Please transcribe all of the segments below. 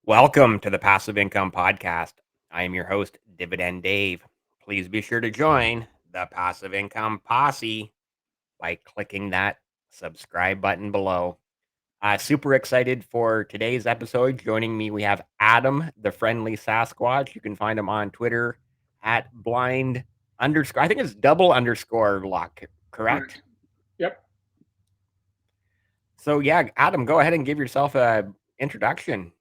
Welcome to the Passive Income Podcast. I am your host, Dividend Dave. Please be sure to join the Passive Income Posse by clicking that subscribe button below. Super excited for today's episode. Joining me, we have Adam, the friendly Sasquatch. You can find him on Twitter at blind underscore, I think it's double underscore luck, correct? Correct. Yep. So, yeah, Adam, go ahead and give yourself a introduction.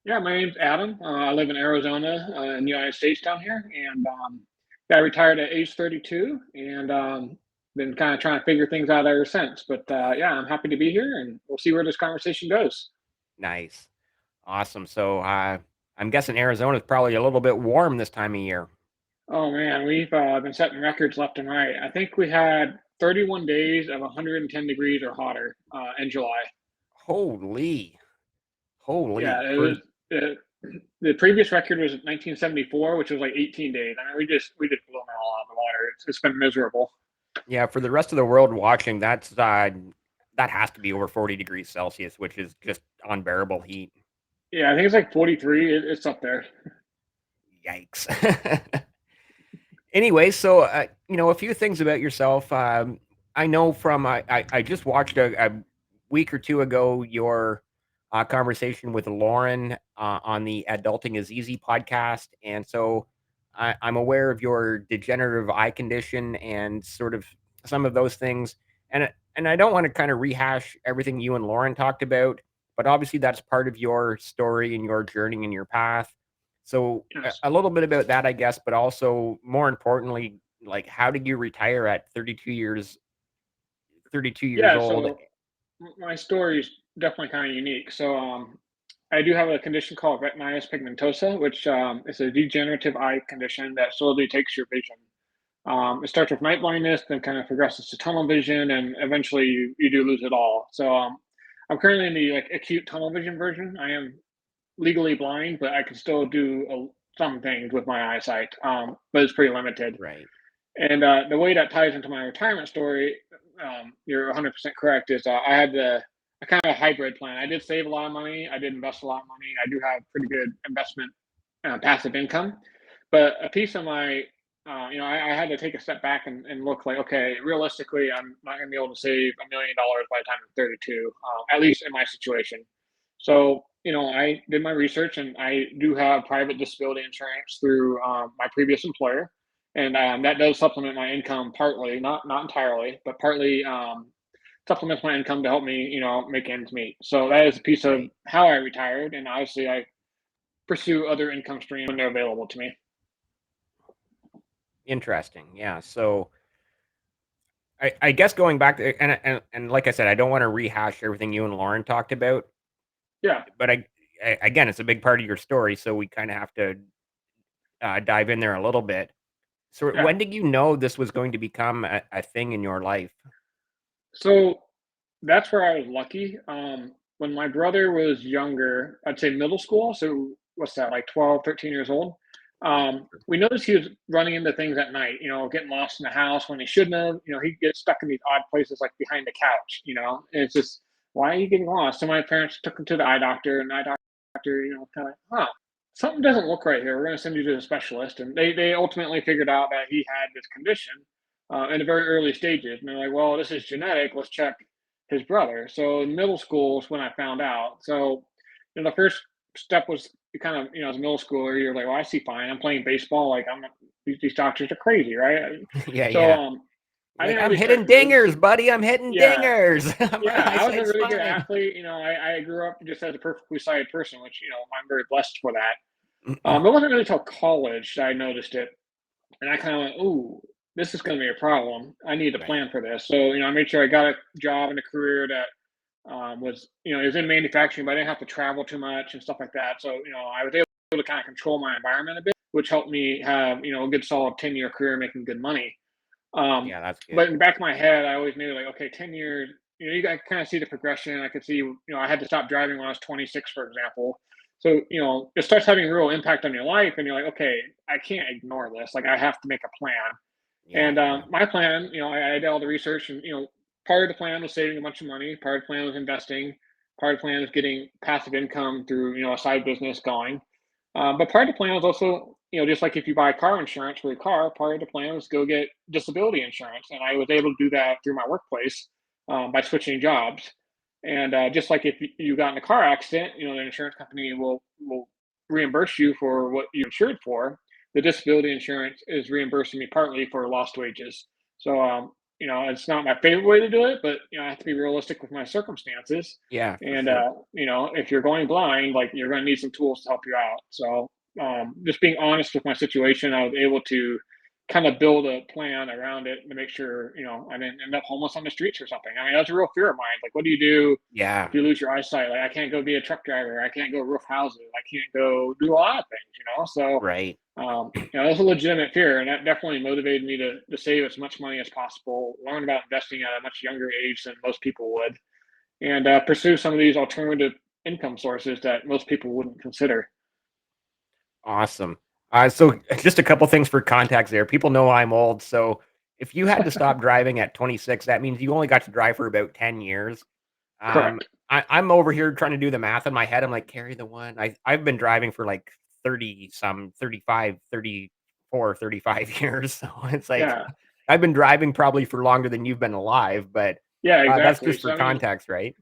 Yeah, my name's Adam. I live in Arizona, in the United States down here, and yeah, I retired at age 32, and been kind of trying to figure things out ever since. But yeah, I'm happy to be here, and we'll see where this conversation goes. Nice. Awesome. So, I'm guessing Arizona is probably a little bit warm this time of year. Oh man, we've been setting records left and right. I think we had 31 days of 110 degrees or hotter in July. Holy, Yeah, holy. it was. It, the previous record was 1974, which was like 18 days. I mean, we just blew them all out of the water. It's been miserable. Yeah, for the rest of the world watching, that has to be over 40 degrees Celsius, which is just unbearable heat. Yeah, I think it's like 43. It's up there. Yikes. Anyway, so a few things about yourself. I know from I just watched a week or two ago your conversation with Lauren on the Adulting is Easy podcast, and so I'm aware of your degenerative eye condition and sort of some of those things, and I don't want to kind of rehash everything you and Lauren talked about, but obviously that's part of your story and your journey and your path. So Yes. a little bit about that, I guess, but also more importantly, like how did you retire at 32 years Yeah. old? So my story is definitely kind of unique. So I do have a condition called retinitis pigmentosa, which is a degenerative eye condition that slowly takes your vision. It starts with night blindness, then kind of progresses to tunnel vision, and eventually you do lose it all. So I'm currently in the like acute tunnel vision version. I am legally blind, but I can still do some things with my eyesight, but it's pretty limited. Right. And the way that ties into my retirement story, you're 100% correct. Is I had the a kind of hybrid plan. I did save a lot of money. I did invest a lot of money. I do have pretty good investment passive income, but a piece of my I had to take a step back and look like, okay, realistically, I'm not going to be able to save $1 million by the time I'm 32, at least in my situation. So, I did my research and I do have private disability insurance through my previous employer. And that does supplement my income partly, not entirely, but partly supplements my income to help me, make ends meet. So that is a piece of Right. how I retired. And obviously, I pursue other income streams when they're available to me. Interesting. Yeah. So I guess going back to and like I said, I don't want to rehash everything you and Lauren talked about, Yeah, but again, it's a big part of your story, so we kind of have to dive in there a little bit. So yeah. when did you know this was going to become a thing in your life? So that's where I was lucky. When my brother was younger, I'd say middle school. So what's that, like 12, 13 years old? Yeah. We noticed he was running into things at night, getting lost in the house when he shouldn't have. He'd get stuck in these odd places like behind the couch, and it's just, why are you getting lost? So my parents took him to the eye doctor, and the eye doctor, kind of, huh, something doesn't look right here. We're going to send you to a specialist. And they ultimately figured out that he had this condition in the very early stages. And they're like, well, this is genetic. Let's check his brother. So in middle school is when I found out. So, the first step was kind of, as a middle schooler, you're like, well, I see fine. I'm playing baseball. Like these doctors are crazy, right? Yeah, So yeah. I Like, didn't I'm really start hitting really. dingers, buddy. I'm hitting Yeah, dingers. My yeah. I was a eyesight's really good fine. athlete. I grew up just as a perfectly sighted person, which I'm very blessed for that. It wasn't really until college that I noticed it, and I kind of went, "Ooh, this is going to be a problem. I need to Right. plan for this." So I made sure I got a job and a career that was it was in manufacturing, but I didn't have to travel too much and stuff like that. So I was able to kind of control my environment a bit, which helped me have a good solid 10-year career making good money. Yeah, that's But good. in the back of my head, I always knew like, okay, 10 years. I kind of see the progression. I could see I had to stop driving when I was 26, for example. So it starts having real impact on your life, and you're like, okay, I can't ignore this. Like I have to make a plan. Yeah, And yeah. my plan, I did all the research, and part of the plan was saving a bunch of money. Part of the plan was investing. Part of the plan is getting passive income through, a side business going. But part of the plan is also, just like if you buy car insurance for your car, part of the plan is go get disability insurance. And I was able to do that through my workplace by switching jobs. And just like if you got in a car accident, the insurance company will reimburse you for what you insured for. The disability insurance is reimbursing me partly for lost wages. So, it's not my favorite way to do it, but I have to be realistic with my circumstances. Yeah, for And sure. if you're going blind, like you're going to need some tools to help you out. So, just being honest with my situation, I was able to kind of build a plan around it to make sure I didn't end up homeless on the streets or something. I mean, that's a real fear of mine. Like, what do you do Yeah, if you lose your eyesight? Like, I can't go be a truck driver. I can't go roof houses. I can't go do a lot of things. So, right. that's a legitimate fear, and that definitely motivated me to save as much money as possible, learn about investing at a much younger age than most people would, and pursue some of these alternative income sources that most people wouldn't consider. Awesome. So just a couple things for context there. People know I'm old, so if you had to stop driving at 26, that means you only got to drive for about 10 years. Um, Correct. I'm over here trying to do the math in my head. I'm like, carry the one. I've been driving for like 30 some 35, 34, 35 years. So it's like Yeah. I've been driving probably for longer than you've been alive, but Yeah. that's Exactly. just So for I mean, context, right?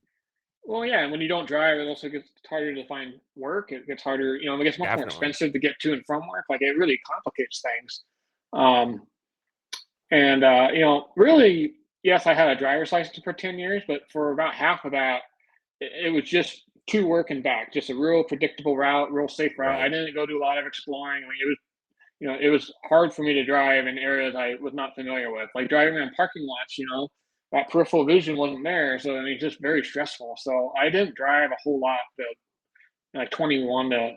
well, yeah. And when you don't drive, it also gets harder to find work. It gets harder. It gets much more Definitely. expensive to get to and from work. Like it really complicates things. Um, and really, yes, I had a driver's license for 10 years, but for about half of that, it was just to work and back, just a real predictable route, real safe route. I Right. didn't go do a lot of exploring. I mean, it was hard for me to drive in areas I was not familiar with, like driving around parking lots. That peripheral vision wasn't there, so I mean, just very stressful. So I didn't drive a whole lot, the like 21 to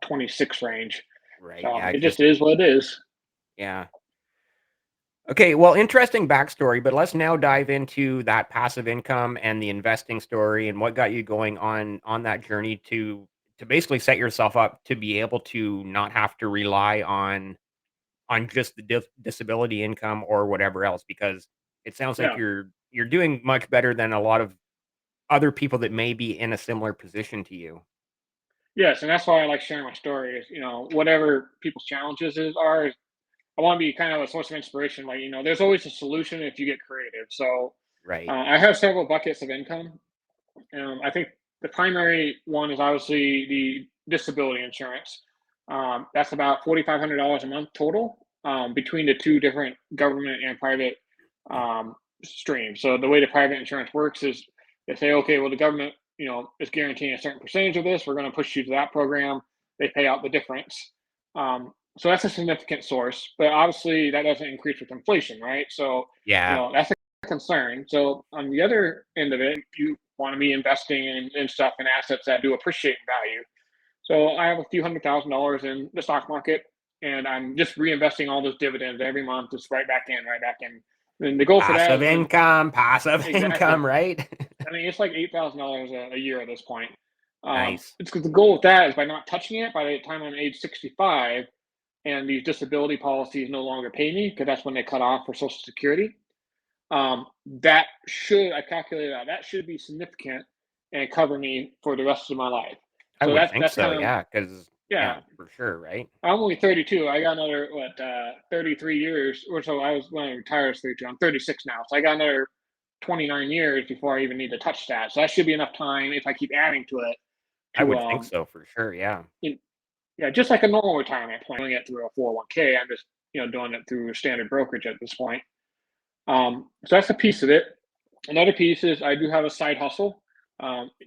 26 range. Right. So Yeah, it just just is what it is. yeah. Okay, well, interesting backstory, but let's now dive into that passive income and the investing story and what got you going on that journey to basically set yourself up to be able to not have to rely on just the disability income or whatever else because it sounds like Yeah. you're doing much better than a lot of other people that may be in a similar position to you. Yes, and that's why I like sharing my story. Is whatever people's challenges are, I want to be kind of a source of inspiration. Like there's always a solution if you get creative. So Right. I have several buckets of income. I think the primary one is obviously the disability insurance. That's about $4,500 a month total between the two different government and private streams. So the way the private insurance works is they say, okay, well the government, is guaranteeing a certain percentage of this. We're going to push you to that program. They pay out the difference. So that's a significant source, but obviously that doesn't increase with inflation, right? So Yeah. that's a concern. So on the other end of it, you want to be investing in stuff and assets that do appreciate in value. So I have a few $100,000 in the stock market, and I'm just reinvesting all those dividends every month, just right back in, right back in. And the goal for that Passive is when income, passive exactly, income, right? I mean, it's like $8,000 a year at this point. Nice. It's because the goal with that is by not touching it. By the time I'm age 65, and these disability policies no longer pay me because that's when they cut off for Social Security. That should I calculated out that should be significant and cover me for the rest of my life. I So would that's think that's so, kind of yeah, because yeah. yeah, for sure, right? I'm only 32. I got another 33 years or so. I was when I retired I was 32. I'm 36 now, so I got another 29 years before I even need to touch that. So that should be enough time if I keep adding to it I to would think so for sure, yeah. yeah, just like a normal retirement plan. Doing it through a 401k. I'm just doing it through standard brokerage at this point. So that's a piece of it. Another piece is I do have a side hustle.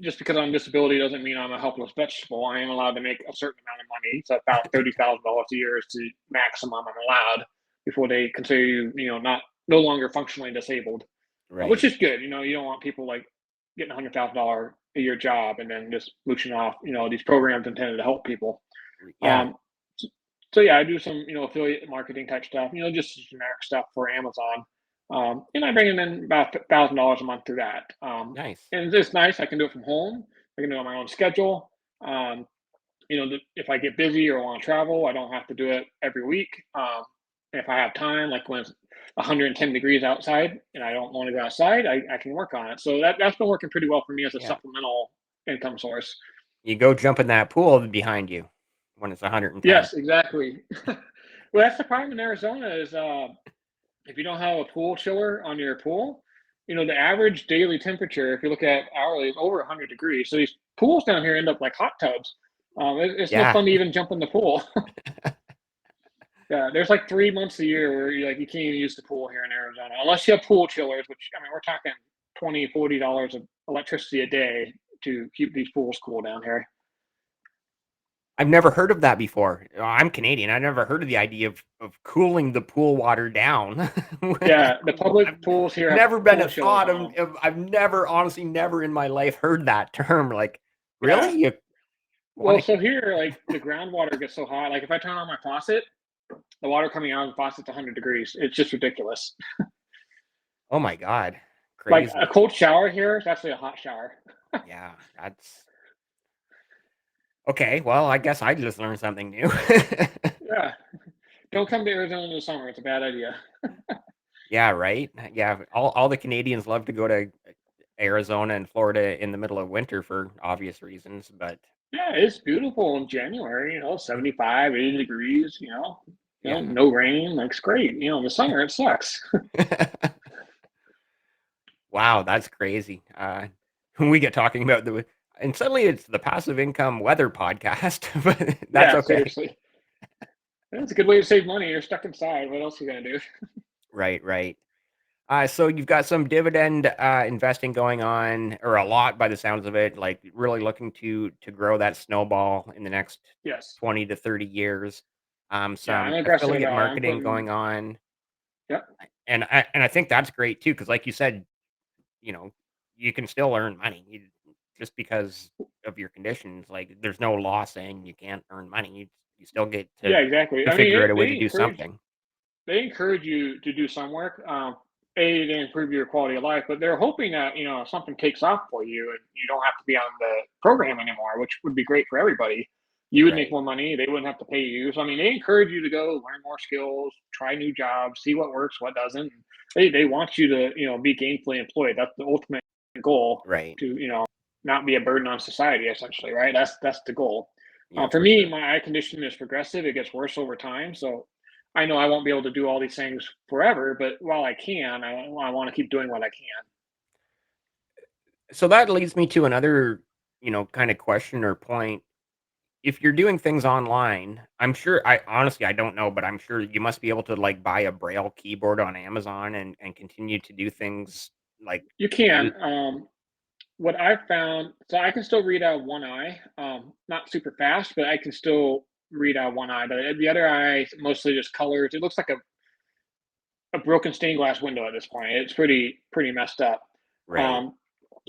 Just because I'm disability doesn't mean I'm a helpless vegetable. I am allowed to make a certain amount of money. So about $30,000 a year is the maximum I'm allowed before they consider you, not no longer functionally disabled, which Right. is good. You don't want people like getting $100,000 a year job and then just mooching off. These programs intended to help people. Yeah, Um, so, so yeah, I do some affiliate marketing type stuff. Just generic stuff for Amazon, and I bring in about $1,000 a month through that. nice. And it's nice. I can do it from home. I can do it on my own schedule. If I get busy or want to travel, I don't have to do it every week. If I have time, like when it's 110 degrees outside and I don't want to go outside, I can work on it. So that's been working pretty well for me as a Yeah. supplemental. income source. You go jump in that pool behind you when it's 110. Yes, exactly. Well, that's the problem in Arizona is if you don't have a pool chiller on your pool, the average daily temperature, if you look at hourly, is over 100 degrees. So these pools down here end up like hot tubs. It's no Yeah. fun to even jump in the pool. Yeah, there's like 3 months a year where you can't even use the pool here in Arizona unless you have pool chillers, which I mean we're talking $20-$40 of electricity a day to keep these pools cool down here. I've never heard of that before. I'm Canadian. I never heard of the idea of cooling the pool water down. Yeah, the I've public pools here have never been pool a chillers thought on them. I've never, honestly, never in my life heard that term. Like, really? Yeah. You Well, want so here, like the groundwater gets so hot. Like if I turn on my faucet, the water coming out of the faucet's 100 degrees. It's just ridiculous. Oh my God. Like a Crazy. cold shower here is actually a hot shower. Yeah, that's okay. Well, I guess I just learned something new. Yeah. Don't come to Arizona in the summer. It's a bad idea. Yeah, right? Yeah, all the Canadians love to go to Arizona and Florida in the middle of winter for obvious reasons, but Yeah, it's beautiful in January, 75, 80 degrees, yeah. no rain. Like it's great. In the summer it sucks. Wow, that's crazy. When we get talking about and suddenly it's the passive income weather podcast, but that's Yeah, okay. seriously. It's a good way to save money. You're stuck inside. What else are you gonna do? Right, right. So you've got some dividend investing going on, or a lot by the sounds of it, like really looking to grow that snowball in the next Yes. 20 to 30 years. Yeah, I'm Some aggressive affiliate about it. I'm marketing putting going on. Yep. And I think that's great too, because like you said, you know, you can still earn money just because of your conditions. Like there's no law saying you can't earn money. You still get Yeah, exactly. to I mean, figure out a way to they do encourage something. they encourage you to do some work. To improve your quality of life, but they're hoping that something takes off for you and you don't have to be on the program anymore, which would be great for everybody. You would make Right. more money; they wouldn't have to pay you. So I mean, they encourage you to go learn more skills, try new jobs, see what works, what doesn't. They want you to be gainfully employed. That's the ultimate goal, Right. to not be a burden on society. Essentially, right? That's the goal. Yeah, For for me, sure. my eye condition is progressive; it gets worse over time. So I know I won't be able to do all these things forever, but while I can, I want to keep doing what I can. So that leads me to another, kind of question or point. If you're doing things online, I'm sure I honestly I don't know, but I'm sure you must be able to like buy a braille keyboard on Amazon and continue to do things like You you can. What I've found, so I can still read out of one eye, not super fast, but I can still read out one eye. The other eye is mostly just colors. It looks like a broken stained glass window at this point. It's pretty messed up. right, Um,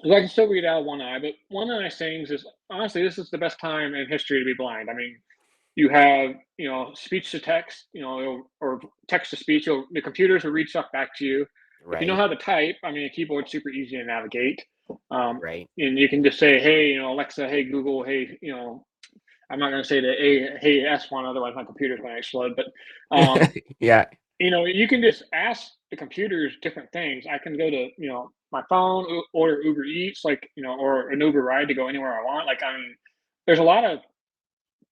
so I can still read out of one eye, but one of the nice things is honestly, this is the best time in history to be blind. I mean, you have speech to text, or text to speech. The computers will read stuff back to you. If you know right, how to type, I mean, a keyboard's super easy to navigate. um, right. and you can just say, hey, Alexa, hey Google, hey, I'm not going to say the hey S one, otherwise my computer's going to explode. But um, Yeah. you can just ask the computers different things. I can go to my phone, order Uber Eats, like or an Uber ride to go anywhere I want. Like I mean, there's a lot of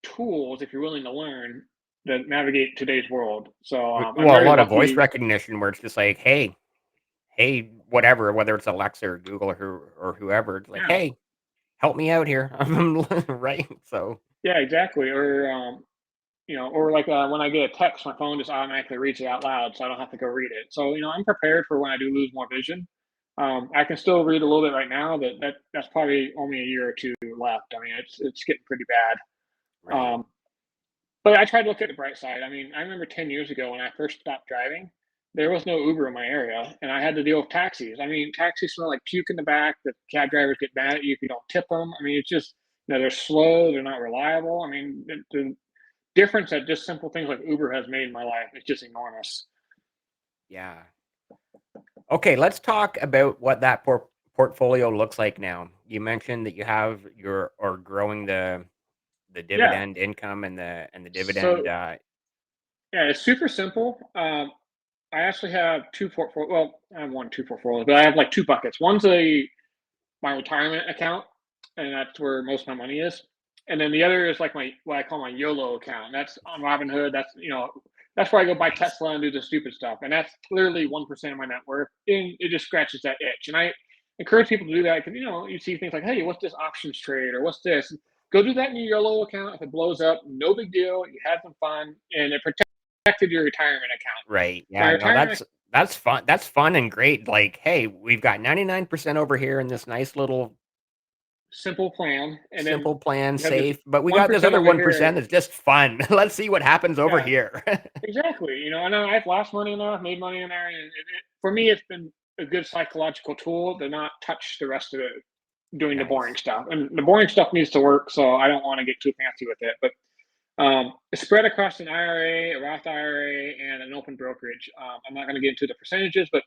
tools if you're willing to learn that navigate today's world. So I'm Well, a very lot of voice lucky. recognition where it's just like, hey, whatever, whether it's Alexa or Google or whoever, it's like, Yeah, hey, help me out here. Right. So yeah, exactly. Or or like when I get a text, my phone just automatically reads it out loud, so I don't have to go read it. So I'm prepared for when I do lose more vision. I can still read a little bit right now, but that's probably only a year or two left. I mean, it's getting pretty bad. right. But I try to look at the bright side. I mean, I remember 10 years ago when I first stopped driving, there was no Uber in my area, and I had to deal with taxis. I mean, taxis smell like puke in the back. The cab drivers get mad at you if you don't tip them. I mean, it's just, they're slow, they're not reliable. I mean, the difference that just simple things like Uber has made in my life is just enormous. Yeah. Okay, let's talk about what that portfolio looks like now. You mentioned that you have your or growing the Yeah. dividend income and the dividend. So, yeah, it's super simple. I actually have two portfolio. Well, I have two portfolios, but I have like two buckets. One's my retirement account. and that's where most of my money is. And then the other is like my what I call my YOLO account. That's on Robinhood. That's where I go buy Nice. Tesla and do the stupid stuff. And that's literally 1% of my net worth. And it just scratches that itch. And I encourage people to do that because you see things like, hey, what's this options trade or what's this? Go do that in your YOLO account. If it blows up, no big deal. You had some fun and it protected your retirement account. Right. My Yeah, no, retirement that's fun. That's fun and great. Like, hey, we've got 99% over here in this nice little simple plan, and then simple plan, you have this safe, but we got this 1% other over here. 1% that's just fun. Let's see what happens over Yeah, here. exactly. I know I've lost money in there, I've made money in there, and for me, it's been a good psychological tool to not touch the rest of it, doing the boring Nice. stuff. And the boring stuff needs to work, so I don't want to get too fancy with it. But it's spread across an IRA, a Roth IRA, and an open brokerage. I'm not going to get into the percentages, but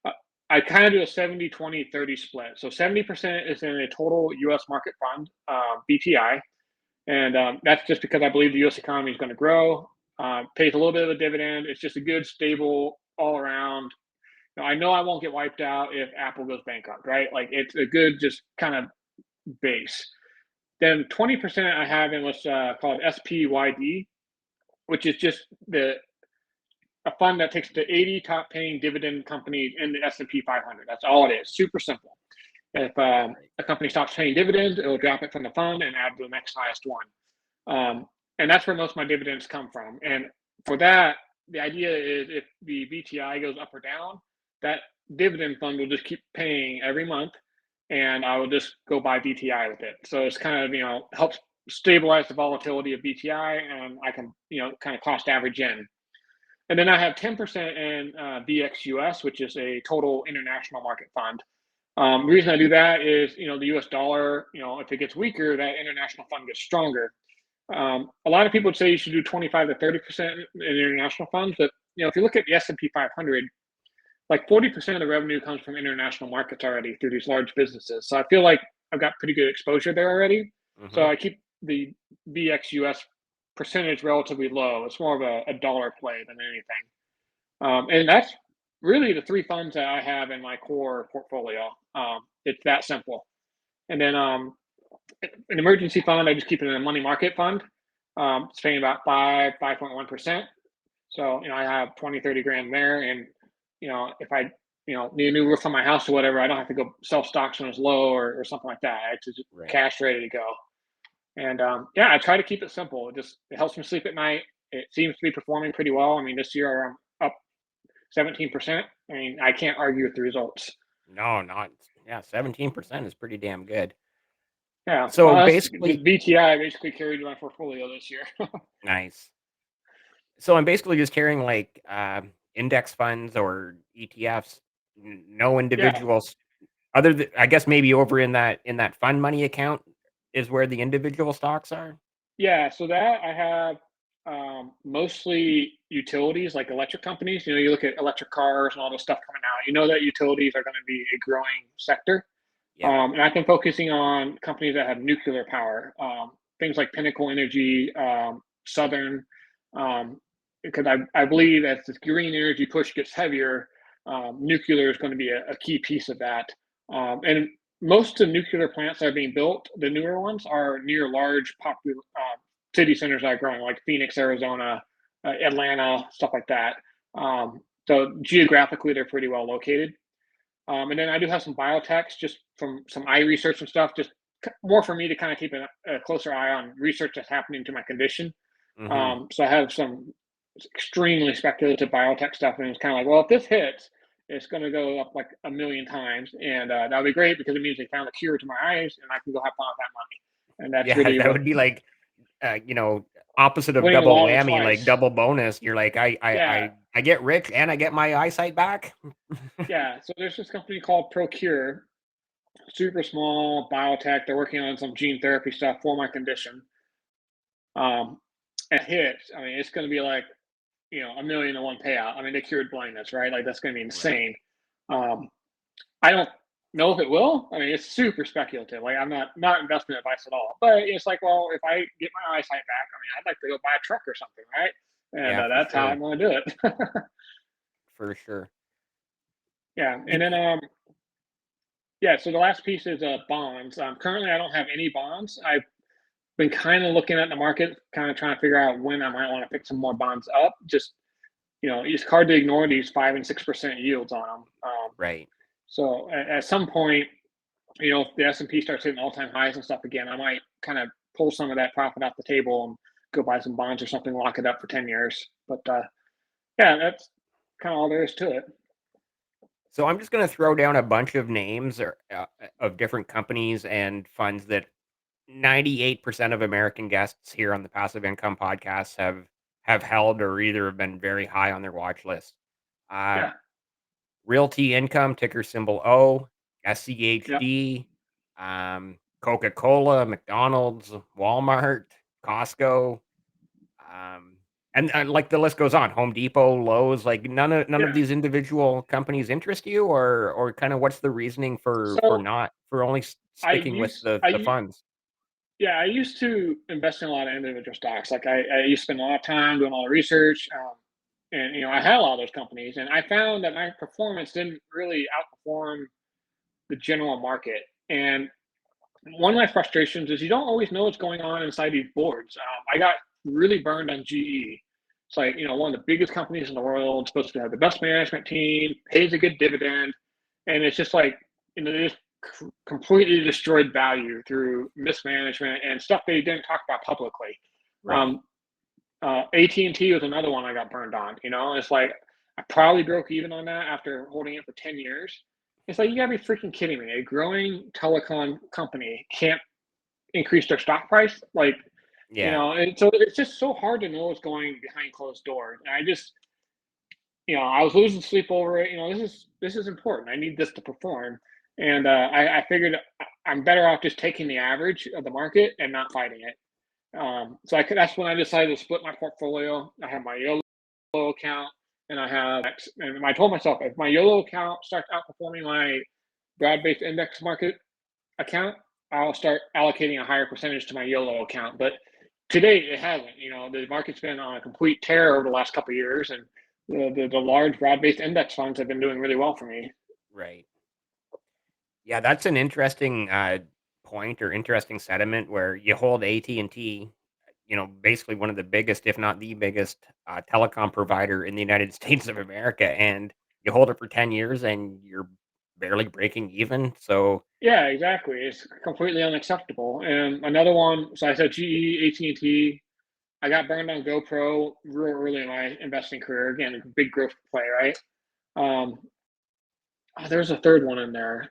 uh, I kind of do a 70-20-30 split. So 70% is in a total US market fund, BTI. And that's just because I believe the U.S. economy is going to grow. Pays a little bit of a dividend. It's just a good, stable, all around. I know I won't get wiped out if Apple goes bankrupt, right? Like it's a good, just kind of base. Then 20% I have in what's called SPYD, which is just the a fund that takes the 80 top paying dividend companies in the S&P 500. That's all it is. Super simple. If Right. a company stops paying dividends, it'll drop it from the fund and add to the next highest one. And that's where most of my dividends come from. And for that, the idea is if the BTI goes up or down, that dividend fund will just keep paying every month, and I will just go buy BTI with it. So it's kind of helps stabilize the volatility of BTI, and I can kind of cost average in. And then I have 10% in VXUS, which is a total international market fund. The reason I do that is, the US dollar, if it gets weaker, that international fund gets stronger. A lot of people would say you should do 25 to 30% in international funds, but if you look at the S&P 500, like 40% of the revenue comes from international markets already through these large businesses. So I feel like I've got pretty good exposure there already. So Mhm. I keep the VXUS percentage relatively low. It's more of a dollar play than anything. And that's really the three funds that I have in my core portfolio. It's that simple. And then an emergency fund, I just keep it in a money market fund. It's paying about 5.1%. So, I have 20, 30 grand there. And, if I, need a new roof on my house or whatever, I don't have to go sell stocks when it's low or something like that. It's just Right. cash ready to go. And yeah, I try to keep it simple. It helps me sleep at night. It seems to be performing pretty well. I mean, this year I'm up 17%. I mean, I can't argue with the results. No, not yeah, 17% is pretty damn good. Yeah, So, well, that's basically just BTI basically carried my portfolio this year. nice. So, I'm basically just carrying, like, index funds or ETFs, no Yeah, individuals other than I guess maybe over in that fund money account is where the individual stocks are? yeah. So that I have mostly utilities like electric companies. You look at electric cars and all this stuff coming out. You know that utilities are going to be a growing sector. Yeah. And I've been focusing on companies that have nuclear power, things like Pinnacle Energy, Southern, because I believe as this green energy push gets heavier, nuclear is going to be a key piece of that. And most of the nuclear plants that are being built, the newer ones, are near large popular city centers that are growing, like Phoenix, Arizona, Atlanta, stuff like that. So geographically, they're pretty well located. And then I do have some biotechs just from some eye research and stuff, just more for me to kind of keep a closer eye on research that's happening to my condition. Mhm. So I have some extremely speculative biotech stuff, and it's kind of like, well, if this hits, it's going to go up like a million times, and that would be great because it means they found a cure to my eyes, and I can go have fun with that money. And that's Yeah, really that what would be like, opposite of winning the double lotto whammy, like twice. double bonus. You're like, Yeah, I get rich and I get my eyesight back? yeah. So there's this company called Procure, super small biotech. They're working on some gene therapy stuff for my condition. Um, and hits, I mean, it's going to be like, a million to one payout. I mean, they cured blindness, right? Like that's going to be Right. insane. Um, I don't know if it will. I mean, it's super speculative. Like I'm not investment advice at all. But it's like, well, if I get my eyesight back, I mean, I'd like to go buy a truck or something, right? And Yeah, for that's how sure. I'm going to do it. For sure. Yeah, and You then Yeah, so the last piece is bonds. Currently, I don't have any bonds. I've been kind of looking at the market, kind of trying to figure out when I might want to pick some more bonds up. Just it's hard to ignore these 5 and 6% yields on them. Right. So at some point, if the S&P starts hitting all-time highs and stuff again, I might kind of pull some of that profit off the table and go buy some bonds or something, lock it up for 10 years. But yeah, that's kind of all there is to it. So I'm just going to throw down a bunch of names of different companies and funds that 98% of American guests here on the Passive Income Podcast have held or either have been very high on their watch list. Uh, Yeah, Realty Income, ticker symbol O, yeah, SCHD, Coca-Cola, McDonald's, Walmart, Costco, um, and like the list goes on. Home Depot, Lowe's, like none of yeah. these individual companies interest you, or kind of what's the reasoning for So not for only I sticking with used the funds? yeah, I used to invest in a lot of individual stocks. Like I used to spend a lot of time doing all the research, and I had a lot of those companies, and I found that my performance didn't really outperform the general market. And one of my frustrations is you don't always know what's going on inside these boards. I got really burned on GE. It's like, one of the biggest companies in the world, supposed to have the best management team, pays a good dividend. And it's just like, they just completely destroyed value through mismanagement and stuff they didn't talk about publicly. Right. Um, AT&T was another one I got burned on. It's like I probably broke even on that after holding it for 10 years. It's like you gotta be freaking kidding me. A growing telecom company can't increase their stock price. Like, Yeah. and so it's just so hard to know what's going behind closed doors. And I just, I was losing sleep over it. This is important. I need this to perform. And I figured I'm better off just taking the average of the market and not fighting it. So that's when I decided to split my portfolio. I have my YOLO account, and I told myself if my YOLO account starts outperforming my broad-based index market account, I'll start allocating a higher percentage to my YOLO account. But to date, it hasn't. The market's been on a complete tear over the last couple of years, and the large broad-based index funds have been doing really well for me. Right. Yeah, that's an interesting point or interesting sentiment where you hold AT&T, basically one of the biggest, if not the biggest, telecom provider in the United States of America, and you hold it for 10 years and you're barely breaking even. So, Yeah, exactly. It's completely unacceptable. And another one, so I said GE, AT&T. I got burned on GoPro real early in my investing career. Again, a big growth play, right? Um, there's a third one in there.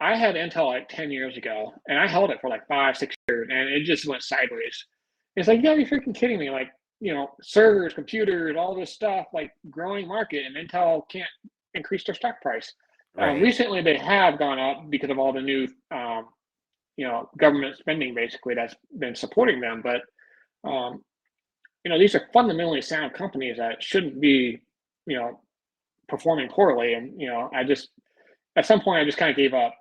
I had Intel like 10 years ago, and I held it for like 5, 6 years, and it just went sideways. It's like, you gotta be freaking kidding me. Like, servers, computers, all this stuff, like growing market, and Intel can't increase their stock price. right. Recently, they have gone up because of all the new, government spending basically that's been supporting them. But, um, these are fundamentally sound companies that shouldn't be, you know, performing poorly. And, at some point, I just kind of gave up.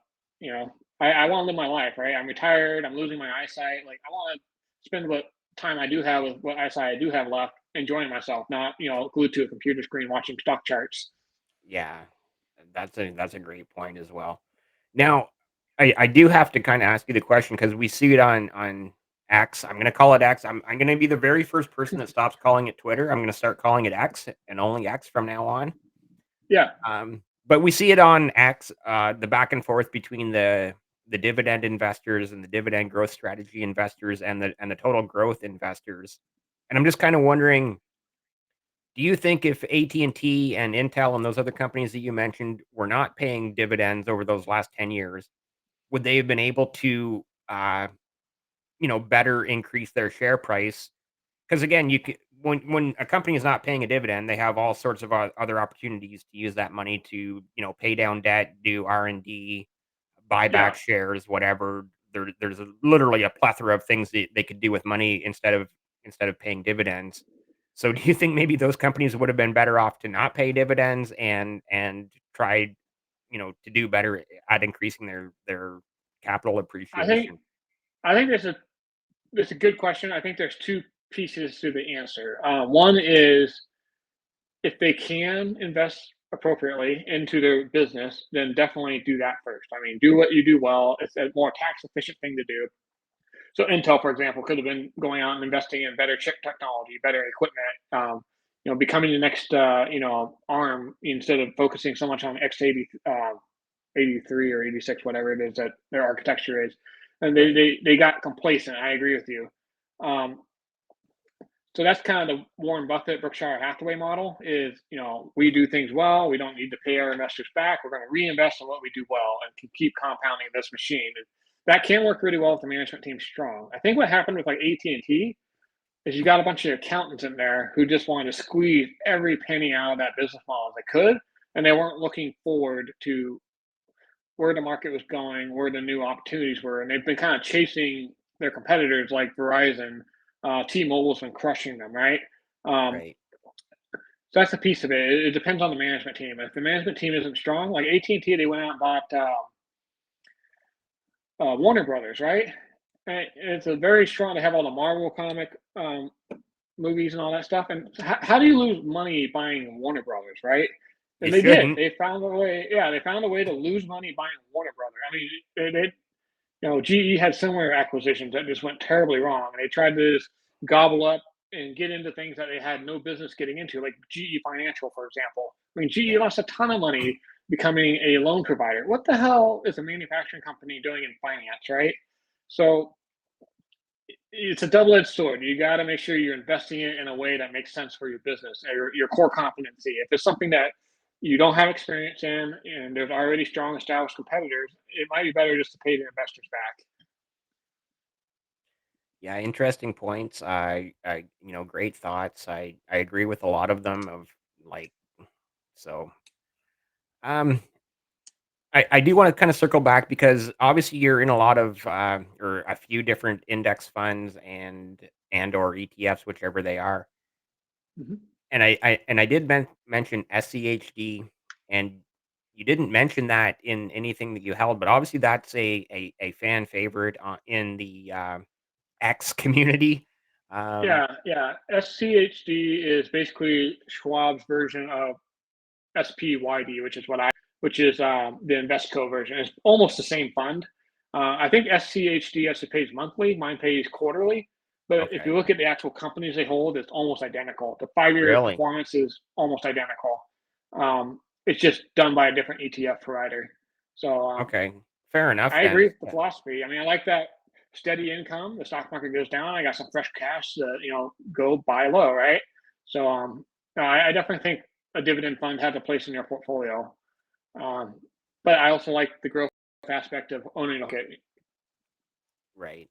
I want to live my life, right? I'm retired. I'm losing my eyesight. Like, I want to spend what time I do have with what eyesight I do have left, enjoying myself, not glued to a computer screen watching stock charts. Yeah. That's a great point as well. Now, I do have to kind of ask you the question because we see it on X. I'm going to call it X. I'm going to be the very first person that stops calling it Twitter. I'm going to start calling it X and only X from now on. Yeah, But we see it on X, the back and forth between the dividend investors and the dividend growth strategy investors and the total growth investors. And I'm just kind of wondering, do you think if AT&T and Intel and those other companies that you mentioned were not paying dividends over those last 10 years, would they have been able to, better increase their share price? Because again, when a company is not paying a dividend, they have all sorts of other opportunities to use that money to, pay down debt, do R&D, buy yeah. back shares, whatever. There's literally a plethora of things that they could do with money instead of paying dividends. So, do you think maybe those companies would have been better off to not pay dividends and try, to do better at increasing their capital I think appreciation? I think it's a good question. I think there's two pieces to the answer. One is if they can invest appropriately into their business, then definitely do that first. I mean, do what you do well. It's a more tax efficient thing to do. So Intel, for example, could have been going out and investing in better chip technology, better equipment, becoming the next, ARM instead of focusing so much on x 83 or 86, whatever it is that their architecture is. And they, Right. they, they got complacent. I agree with you. Um, so that's kind of the Warren Buffett, Berkshire Hathaway model is, we do things well. We don't need to pay our investors back. We're going to reinvest in what we do well and can keep compounding this machine. And that can work really well if the management team's strong. I think what happened with like AT&T is you got a bunch of accountants in there who just wanted to squeeze every penny out of that business model as they could. And they weren't looking forward to where the market was going, where the new opportunities were. And they've been kind of chasing their competitors like Verizon. T-Mobile's been crushing them, right? Um, Right. so that's a piece of it. It depends on the management team. If the management team isn't strong, like AT&T, they went out and bought Warner Brothers, right? And it's a very strong. They have all the Marvel comic movies and all that stuff. And how do you lose money buying Warner Brothers, right? You And they did. shouldn't. They found a way. Yeah, they found a way to lose money buying Warner Brothers. I mean, GE had similar acquisitions that just went terribly wrong, and they tried to just gobble up and get into things that they had no business getting into, like GE Financial, for example. I mean, GE Yeah. lost a ton of money becoming a loan provider. What the hell is a manufacturing company doing in finance, right? So it's a double-edged sword. You got to make sure you're investing it in a way that makes sense for your business, your core competency. If it's something that you don't have experience in and there's already strong established competitors, it might be better just to pay the investors back. Yeah, interesting points. Great thoughts. I agree with a lot of them of like so um I do want to kind of circle back because obviously you're in a lot of or a few different index funds and or ETFs, whichever they are. Mhm. And I did mention SCHD, and you didn't mention that in anything that you held, but obviously that's a fan favorite in the X community. Um, Yeah, yeah. SCHD is basically Schwab's version of SPYD, which is the Investco version. It's almost the same fund. I think SCHD actually pays monthly. Mine pays quarterly. But if you okay, look at the actual companies they hold, it's almost identical. The 5 year really? performance is almost identical. It's just done by a different ETF provider. So Okay, fair enough I then. agree with the Yeah, philosophy. I mean, I like that steady income. The stock market goes down. I got some fresh cash to, go buy low, right? So, no, I definitely think a dividend fund has a place in your portfolio. Um, but I also like the growth aspect of owning a market. right.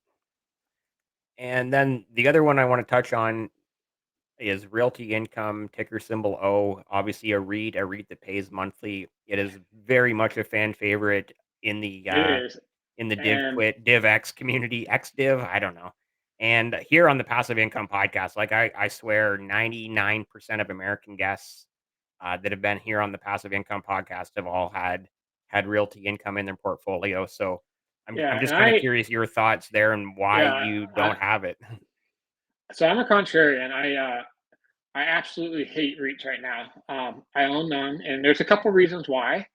And then the other one I want to touch on is Realty Income, ticker symbol O. Obviously, a REIT that pays monthly. It is very much a fan favorite in the It is. And DivX community, XDiv, I don't know. And here on the Passive Income podcast, like I swear 99% of American guests that have been here on the Passive Income podcast have all had Realty Income in their portfolio. So I'm yeah, just kind of curious your thoughts there and why yeah, you don't have it. so I'm a contrarian. I absolutely hate REITs right now. I own none, and there's a couple reasons why.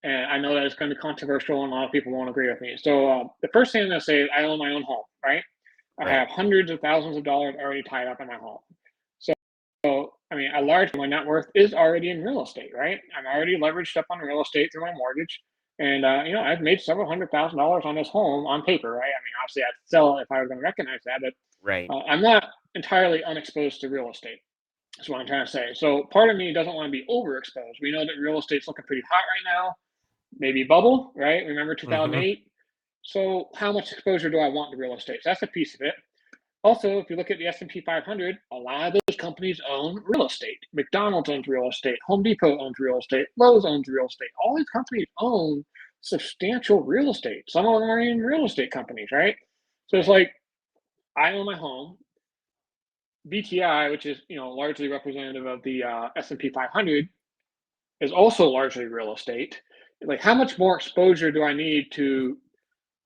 And I know that it's going to be controversial, and a lot of people won't agree with me. So the first thing I'm going to say is I own my own home, right? I Right. have hundreds of thousands of dollars already tied up in my home. So, I mean, a large my net worth is already in real estate, right? I'm already leveraged up on real estate through my mortgage. And, I've made several $100,000 on this home on paper, right? I mean, obviously I'd sell it if I was going to recognize that, but Right. I'm not entirely unexposed to real estate. That's what I'm trying to say. So part of me doesn't want to be overexposed. We know that real estate's looking pretty hot right now. Maybe bubble, right? Remember Mhm. 2008? So how much exposure do I want to real estate? So that's a piece of it. Also, if you look at the S&P 500, a lot of those companies own real estate. McDonald's owns real estate. Home Depot owns real estate. Lowe's owns real estate. All these companies own substantial real estate. Some of them are in real estate companies, right? So it's Right. like I own my home. BTI, which is largely representative of the S&P 500, is also largely real estate. Like, how much more exposure do I need to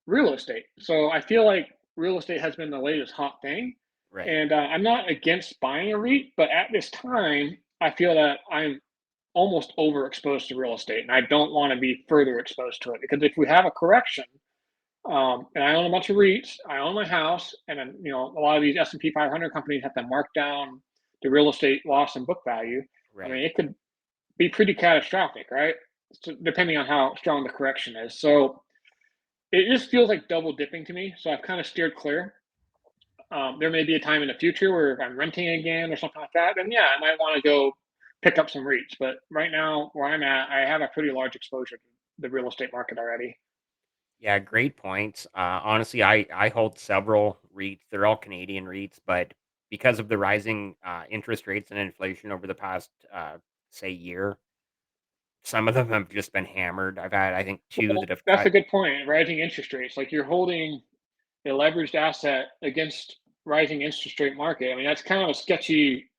real estate? So I feel like real estate has been the latest hot thing, Right. and I'm not against buying a REIT, but at this time, I feel that I'm almost overexposed to real estate, and I don't want to be further exposed to it because if we have a correction, and I own a bunch of REITs, I own my house, and then a lot of these S&P 500 companies have to mark down the real estate loss and book value. I mean, Right. it could be pretty catastrophic, right? So depending on how strong the correction is. So it just feels like double dipping to me. So I've kind of steered clear. There may be a time in the future where if I'm renting again or something like that, then yeah, I might want to go pick up some REITs. But right now, where I'm at, I have a pretty large exposure to the real estate market already. Yeah, great points. Honestly, I hold several REITs. They're all Canadian REITs, but because of the rising interest rates and inflation over the past say year, some of them have just been hammered. I've had I think two Well, that have that's a cut. good point. Rising interest rates, like you're holding a leveraged asset against rising interest rate market. I mean, that's kind of a sketchy.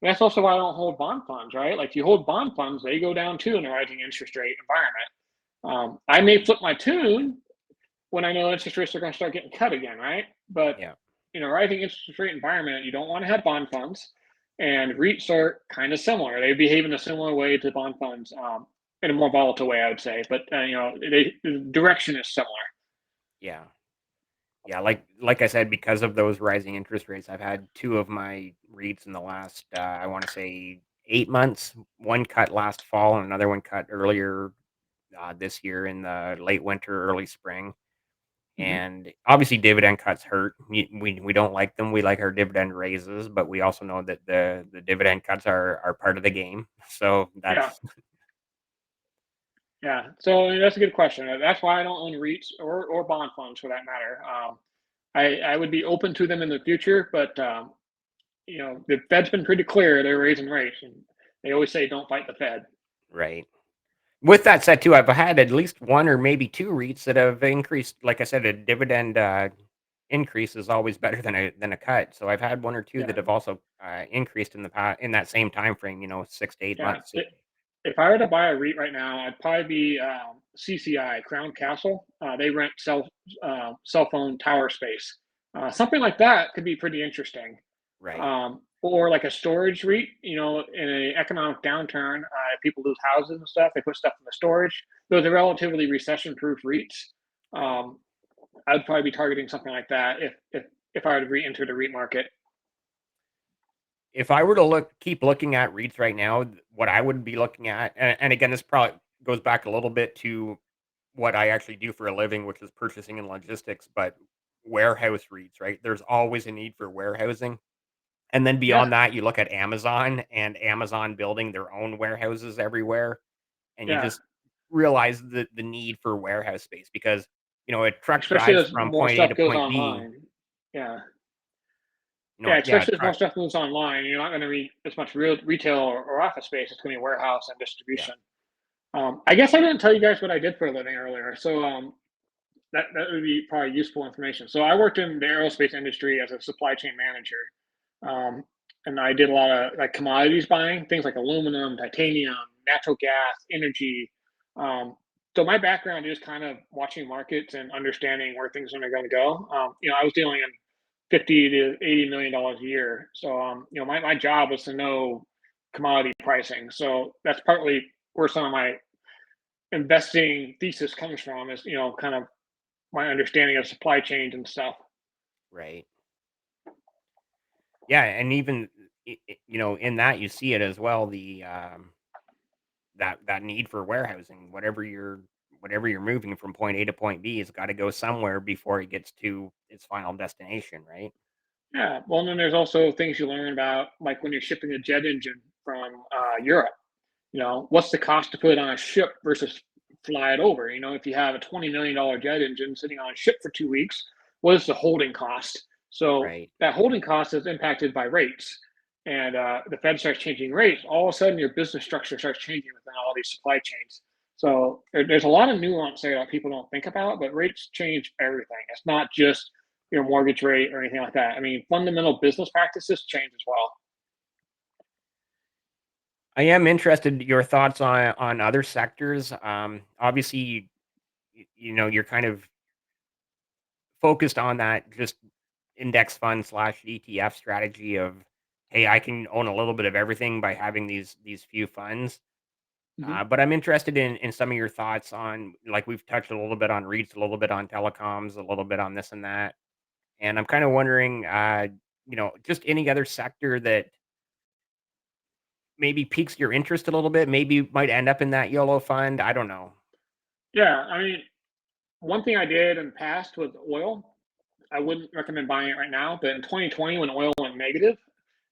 That's also why I don't hold bond funds, right? Like you hold bond funds, they go down too in a rising interest rate environment. I may flip my tune when I know interest rates are going to start getting cut again, right? But Yeah, in a rising interest rate environment, you don't want to have bond funds, and REITs are kind of similar. They behave in a similar way to bond funds, in a more volatile way, I would say. But the direction is similar. yeah. Yeah, like I said, because of those rising interest rates, I've had 2 of my REITs in the last, I wanna say 8 months. One cut last fall and another one cut earlier, this year in the late winter, early spring, Mhm. and obviously dividend cuts hurt. We don't like them, we like our dividend raises, but we also know that the dividend cuts are part of the game, so Yeah, that's yeah. So that's a good question. That's why I don't own REITs or bond funds for that matter. I would be open to them in the future, but the Fed's been pretty clear they're raising rates, and they always say don't fight the Fed. right. With that said too, I've had at least 1 or maybe 2 REITs that have increased. Like I said, a dividend, increase is always better than a cut. So I've had 1 or 2 Yeah, that have also, increased in the past in that same time frame, 6 to 8 yeah. months. If I were to buy a REIT right now, I'd probably be CCI, Crown Castle. They rent cell phone tower space. Something like that could be pretty interesting. Right, Or like a storage REIT, in an economic downturn, people lose houses and stuff. They put stuff in the storage. Those are relatively recession-proof REITs. right. Um, I'd probably be targeting something like that if I were to re-enter the REIT market. If I were to keep looking at REITs right now, what I would be looking at, and again, this probably goes back a little bit to what I actually do for a living, which is purchasing and logistics, but warehouse REITs, right? There's always a need for warehousing. And then Yeah, beyond that, you look at Amazon and Amazon building their own warehouses everywhere, and you yeah. just realize the need for warehouse space because, a truck Especially drives as from more point A stuff to goes point B. online. Yeah. Yeah, Yeah, especially as more truck, stuff moves online, you're not going to read as much real retail or office space. It's going to be warehouse and yeah, distribution. I guess I didn't tell you guys what I did for a living earlier, so that would be probably useful information. So I worked in the aerospace industry as a supply chain manager, um, and I did a lot of like commodities buying, things like aluminum, titanium, natural gas, energy. Um, so my background is kind of watching markets and understanding where things are going to go. I was dealing in 50 to 80 million dollars a year, so my job was to know commodity pricing. So that's partly where some of my investing thesis comes from is kind of my understanding of supply chains and stuff. right. Yeah, and even in that you see it as well. That need for warehousing, whatever you're moving from point A to point B, has got to go somewhere before it gets to its final destination, right? Yeah, well, and then there's also things you learn about, like when you're shipping a jet engine from Europe. What's the cost to put it on a ship versus fly it over? If you have a $20 million jet engine sitting on a ship for 2 weeks, what is the holding cost? So Right. that holding cost is impacted by rates. And the Fed starts changing rates, all of a sudden your business structure starts changing within all these supply chains. So there's a lot of nuance there that people don't think about, but rates change everything. It's not just your mortgage rate or anything like that. I mean, fundamental business practices change as well. I am interested your thoughts on other sectors. Obviously, you're kind of focused on that just index fund slash ETF strategy of, hey, I can own a little bit of everything by having these few funds. Mhm. But I'm interested in some of your thoughts on, like, we've touched a little bit on REITs, a little bit on telecoms, a little bit on this and that, and I'm kind of wondering, just any other sector that maybe piques your interest a little bit, maybe might end up in that YOLO fund. I don't know. Yeah, I mean, one thing I did in the past with oil, I wouldn't recommend buying it right now, but in 2020 when oil went negative,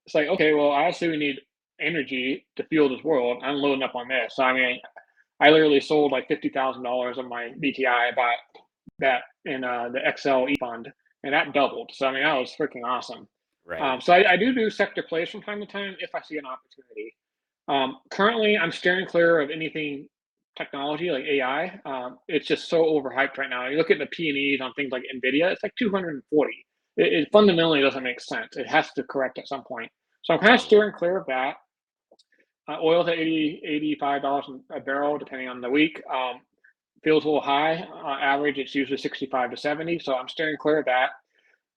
it's like, okay, well, obviously we need energy to fuel this world. I'm loading up on this. So I mean, I literally sold like $50,000 of my BTI. I bought that in the XLE fund, and that doubled. So I mean, that was freaking awesome. Right. So I do sector plays from time to time if I see an opportunity. Currently, I'm steering clear of anything technology like AI. It's just so overhyped right now. You look at the P&Es on things like NVIDIA, it's like 240. It fundamentally doesn't make sense. It has to correct at some point. So I'm kind of Right. steering clear of that. Oil's at $85 a barrel, depending on the week. Feels a little high. Average, it's usually 65 to 70. So I'm steering clear of that.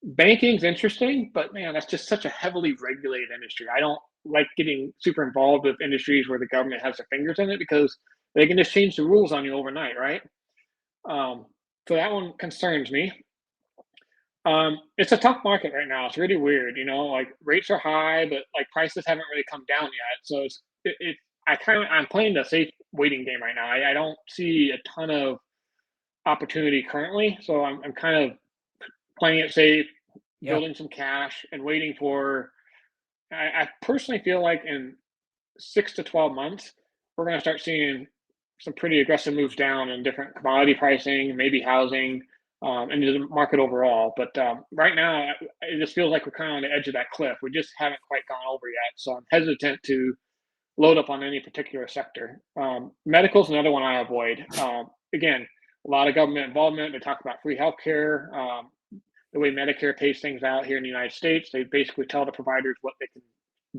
Banking's interesting, but man, that's just such a heavily regulated industry. I don't like getting super involved with industries where the government has their fingers in it because they can just change the rules on you overnight, right? Um, so that one concerns me. It's a tough market right now. It's really weird, like rates are high, but like prices haven't really come down yet. So I'm playing the safe waiting game right now. I don't see a ton of opportunity currently, so I'm kind of playing it safe, Yeah. building some cash, and waiting for. I personally feel like in 6 to 12 months, we're going to start seeing some pretty aggressive moves down in different commodity pricing, maybe housing, and the market overall. But right now, it just feels like we're kind of on the edge of that cliff. We just haven't quite gone over yet. So I'm hesitant to load up on any particular sector. Medical is another one I avoid. Again, a lot of government involvement. They talk about free healthcare. The way Medicare pays things out here in the United States, they basically tell the providers what they can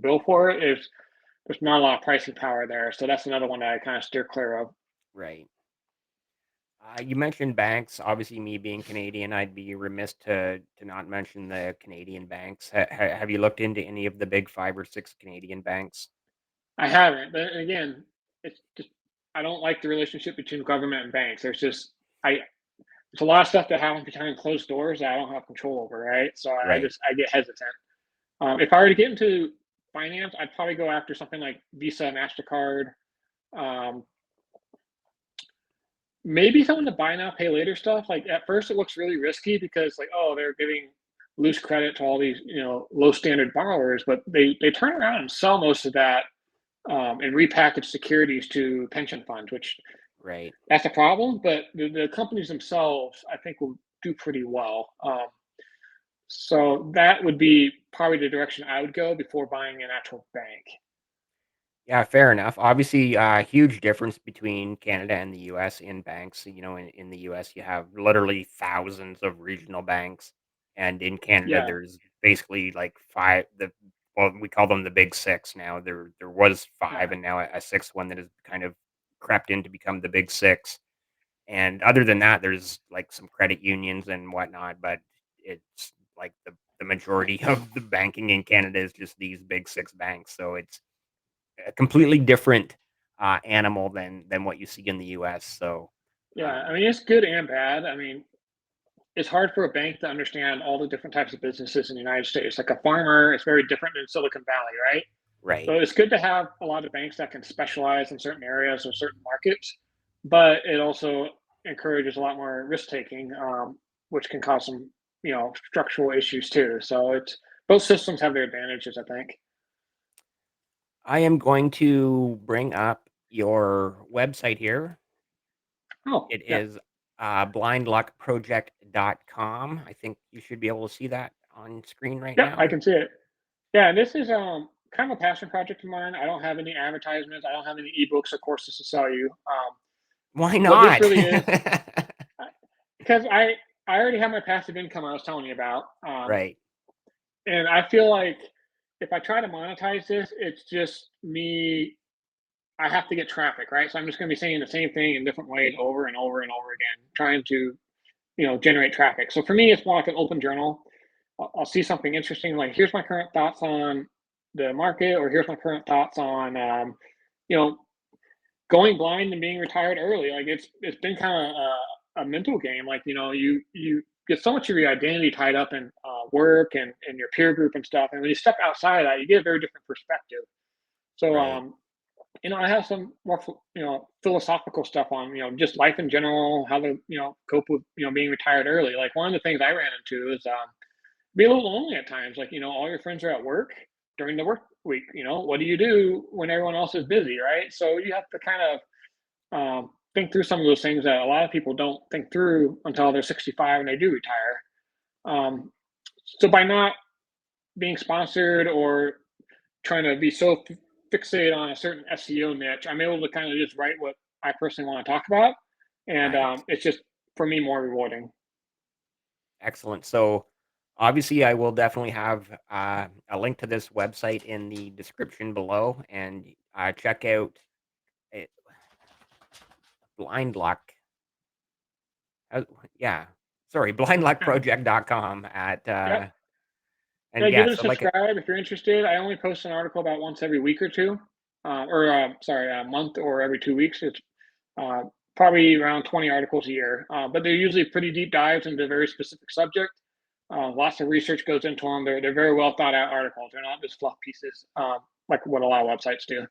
bill for it. There's not a lot of pricing power there, so that's another one that I kind of steer clear of. Right. You mentioned banks. Obviously, me being Canadian, I'd be remiss to not mention the Canadian banks. Have you looked into any of the big 5 or 6 Canadian banks? I haven't, but again, it's just I don't like the relationship between government and banks. I there's a lot of stuff that happens behind closed doors that I don't have control over, right? So Right. I get hesitant. If I were to get into finance, I'd probably go after something like Visa, Mastercard, um, maybe some of the buy now, pay later stuff. Like at first, it looks really risky because like, oh, they're giving loose credit to all these low standard borrowers, but they turn around and sell most of that and repackage securities to pension funds, which Right. that's a problem. But the companies themselves, I think, will do pretty well. So that would be probably the direction I would go before buying an actual bank. Yeah, fair enough. Obviously, huge difference between Canada and the US in banks. In the US, you have literally thousands of regional banks, and in Canada, Yeah, there's basically like five. Well, we call them the big six now. There was five, yeah, and now a sixth one that has kind of crept in to become the big six. And other than that, there's like some credit unions and whatnot, but it's like the majority of the banking in Canada is just these big six banks. So it's a completely different, animal than what you see in the US, so, yeah. I um mean, it's good and bad. I mean, it's hard for a bank to understand all the different types of businesses in the United States. Like a farmer, it's very different than Silicon Valley, right? right. So it's good to have a lot of banks that can specialize in certain areas or certain markets, but it also encourages a lot more risk taking, which can cause some, structural issues too. So it's both systems have their advantages, I think. I am going to bring up your website here. Oh, It yeah, is, blindluckproject.com. I think you should be able to see that on screen right yep, I now. can see it. Yeah, and this is kind of a passion project of mine. I don't have any advertisements. I don't have any ebooks or courses to sell you. Why What this not? really is, because I already have my passive income I was telling you about, Right, and I feel like if I try to monetize this, it's just me. I have to get traffic, right? So I'm just going to be saying the same thing in different ways over and over and over again, trying to generate traffic. So for me, it's more like an open journal. I'll see something interesting, like here's my current thoughts on the market, or here's my current thoughts on you know going blind and being retired early. Like it's been kind of a mental game. Like you get so much of your identity tied up in work and your peer group and stuff, and when you step outside of that, you get a very different perspective. So Right. I have some more philosophical stuff on just life in general, how to cope with being retired early. Like one of the things I ran into is be a little lonely at times. Like all your friends are at work during the work week. What do you do when everyone else is busy, right? So you have to kind of think through some of those things that a lot of people don't think through until they're 65 and they do retire. So by not being sponsored or trying to be so fixated on a certain SEO niche, I'm able to kind of just write what I personally want to talk about, and Right. it's just for me more rewarding. Excellent. So, obviously, I will definitely have a link to this website in the description below, and check out it, Blind Luck. Uh, yeah, sorry, Yeah, blindluckproject.com at yep. and Yeah, yeah, give it a so like subscribe if you're interested. I only post an article about once every week or two, sorry, a month or every 2 weeks. It's uh, probably around 20 articles a year, but they're usually pretty deep dives into a very specific subject. Lots of research goes into them. They're very well thought out articles. They're not just fluff pieces like what a lot of websites do.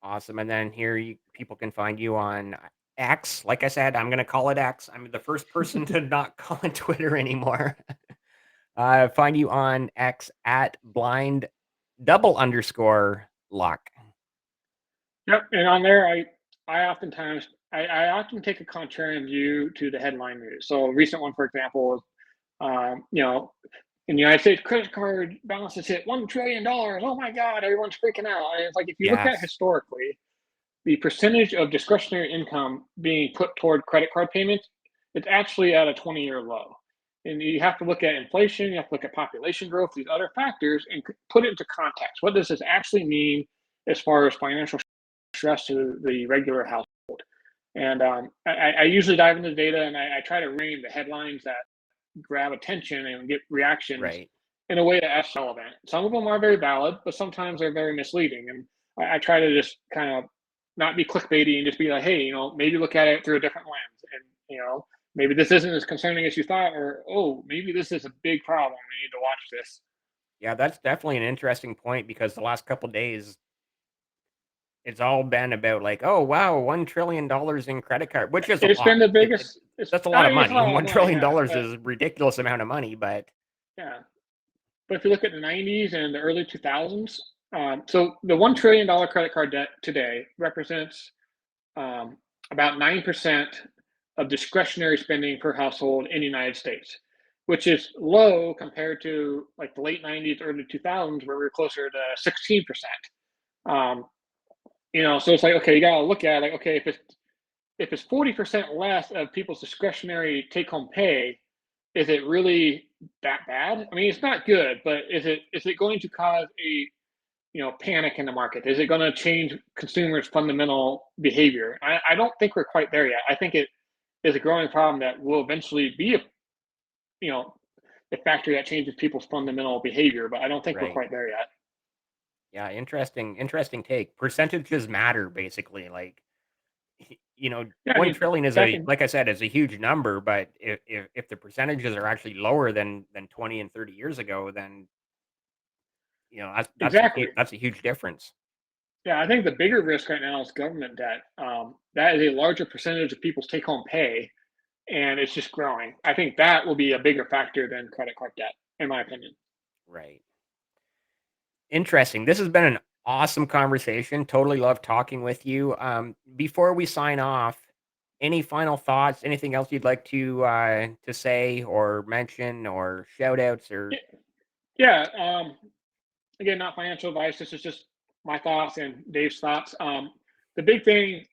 awesome. And then here people can find you on X. Like I said, I'm gonna call it X. I'm the first person to not call it Twitter anymore. Find you on X at blind double underscore luck. Yep, and on there, I often take a contrarian view to the headline news. So a recent one, for example, is in the United States, credit card balances hit $1 trillion. Oh my God, everyone's freaking out. And it's like if you look at it Yes. historically, the percentage of discretionary income being put toward credit card payments, it's actually at a 20-year low. And you have to look at inflation, you have to look at population growth, these other factors, and put it into context. What does this actually mean as far as financial stress to the regular household? And I usually dive into the data and I try to rein the headlines that grab attention and get reactions Right. in a way that's relevant. Some of them are very valid, but sometimes they're very misleading. And I try to just kind of not be clickbaity and just be like, hey, maybe look at it through a different lens. And, maybe this isn't as concerning as you thought, or, oh, maybe this is a big problem. We need to watch this. Yeah, that's definitely an interesting point because the last couple days it's all been about like, oh wow, $1 trillion in credit card, which is a It's been lot. the biggest, That's a lot of it's a money. lot of One money, trillion yeah. dollars But is a ridiculous amount of money, but yeah, but if you look at the 90s and the early 2000s, so the $1 trillion credit card debt today represents um, about 9% of discretionary spending per household in the United States, which is low compared to like the late 90s, early 2000s, where we were closer to 16%. Um, so it's like, okay, you got to look at like, okay, if it's 40% less of people's discretionary take home pay, is it really that bad? I mean, it's not good, but is it going to cause a panic in the market? Is it going to change consumers' fundamental behavior? I don't think we're quite there yet. I think it is a growing problem that will eventually be you know a factor that changes people's fundamental behavior, but I don't think we're right. quite there yet. Yeah, interesting take. Percentages matter basically. Like Yeah, I 1 mean, trillion is back a in like I said, is a huge number, but if the percentages are actually lower than 20 and 30 years ago, then exactly. that's a huge difference. Yeah, I think the bigger risk right now is government debt. That is a larger percentage of people's take home pay, and it's just growing. I think that will be a bigger factor than credit card debt, in my opinion. Right. Interesting. This has been an awesome conversation. Totally love talking with you. Before we sign off, any final thoughts? Anything else you'd like to say or mention or shout outs or Yeah. Again, not financial advice. This is just my thoughts and Dave's thoughts. The big thing,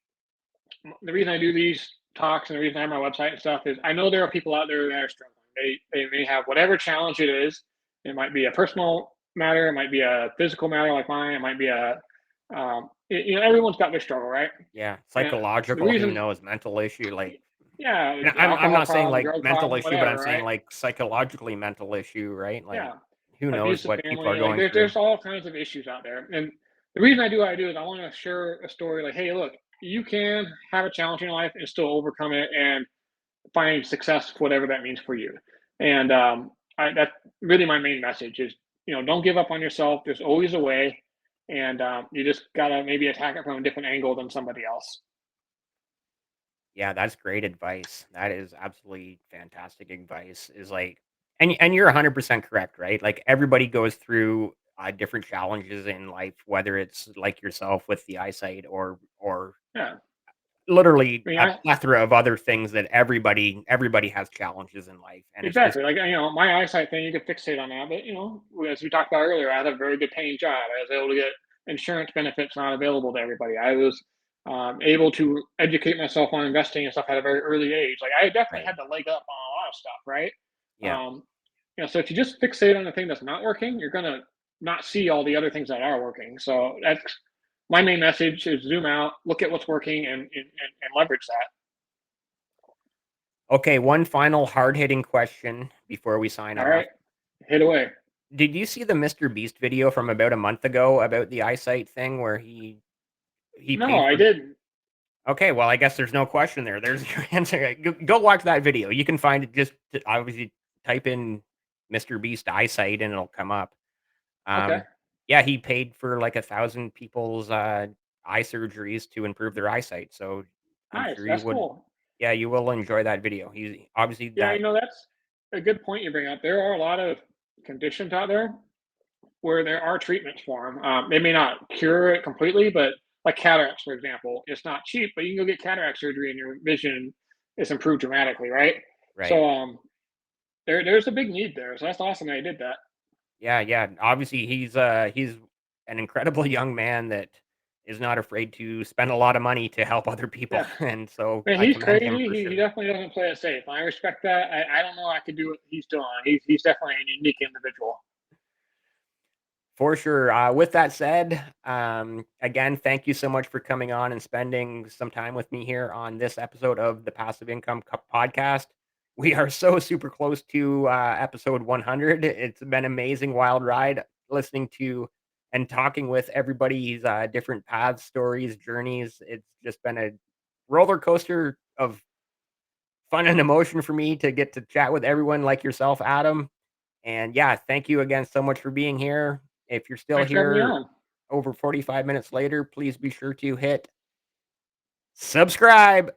the reason I do these talks and the reason I have my website and stuff is I know there are people out there that are struggling. They may have whatever challenge it is. It might be a personal matter. It might be a physical matter like mine. It might be everyone's got their struggle, right? yeah, And the psychological, who reason, knows, mental issue, like yeah, and it's I'm alcohol not saying problem, like drug mental problem, issue, but I'm whatever, saying right? like psychologically mental issue, right? Like Yeah, who knows abusive what people are family. Like going there's through. there's all kinds of issues out there, and the reason I do what I do is I want to share a story like, hey, look, you can have a challenge in your life and still overcome it and find success, whatever that means for you. And that's really my main message is, don't give up on yourself. There's always a way, and you just gotta maybe attack it from a different angle than somebody else. Yeah, that's great advice. That is absolutely fantastic advice. Is like, and you're 100% correct, right? Like everybody goes through different challenges in life, whether it's like yourself with the eyesight or Yeah, literally I mean, a I plethora of other things that everybody has challenges in life, and it's just exactly like my eyesight thing. You could fixate on that, but as we talked about earlier, I had a very good paying job. I was able to get insurance benefits not available to everybody. I was able to educate myself on investing and stuff at a very early age. Like I definitely right. had the leg up on a lot of stuff, right? Yeah. Um, so if you just fixate on the thing that's not working, you're gonna not see all the other things that are working. So that's my main message: is zoom out, look at what's working, and leverage that. Okay. One final hard hitting question before we sign All off. right, hit away. Did you see the Mr. Beast video from about a month ago about the eyesight thing where he No, paid I for? didn't. Okay, well, I guess there's no question there. There's your answer. Go watch that video. You can find it, just obviously type in Mr. Beast eyesight and it'll come up. Okay. Yeah, he paid for like 1,000 people's eye surgeries to improve their eyesight. So I'm Nice, sure you that's would. cool. Yeah, you will enjoy that video. He's obviously Yeah, that. that's a good point you bring up. There are a lot of conditions out there where there are treatments for them. They may not cure it completely, but like cataracts, for example, it's not cheap, but you can go get cataract surgery and your vision is improved dramatically, right? Right. So there's a big need there. So that's awesome that you did that. Yeah, yeah. Obviously, he's an incredible young man that is not afraid to spend a lot of money to help other people, Yeah. and so Man, I he's commend him crazy. for He sure. definitely doesn't play it safe. I respect that. I don't know I could do what he's doing. He's definitely a unique individual. For sure. With that said, again, thank you so much for coming on and spending some time with me here on this episode of the Passive Income Podcast. We are so super close to episode 100. It's been an amazing, wild ride listening to and talking with everybody's different paths, stories, journeys. It's just been a roller coaster of fun and emotion for me to get to chat with everyone like yourself, Adam. And yeah, thank you again so much for being here. If you're still Thanks for having me here on. over 45 minutes later, please be sure to hit subscribe.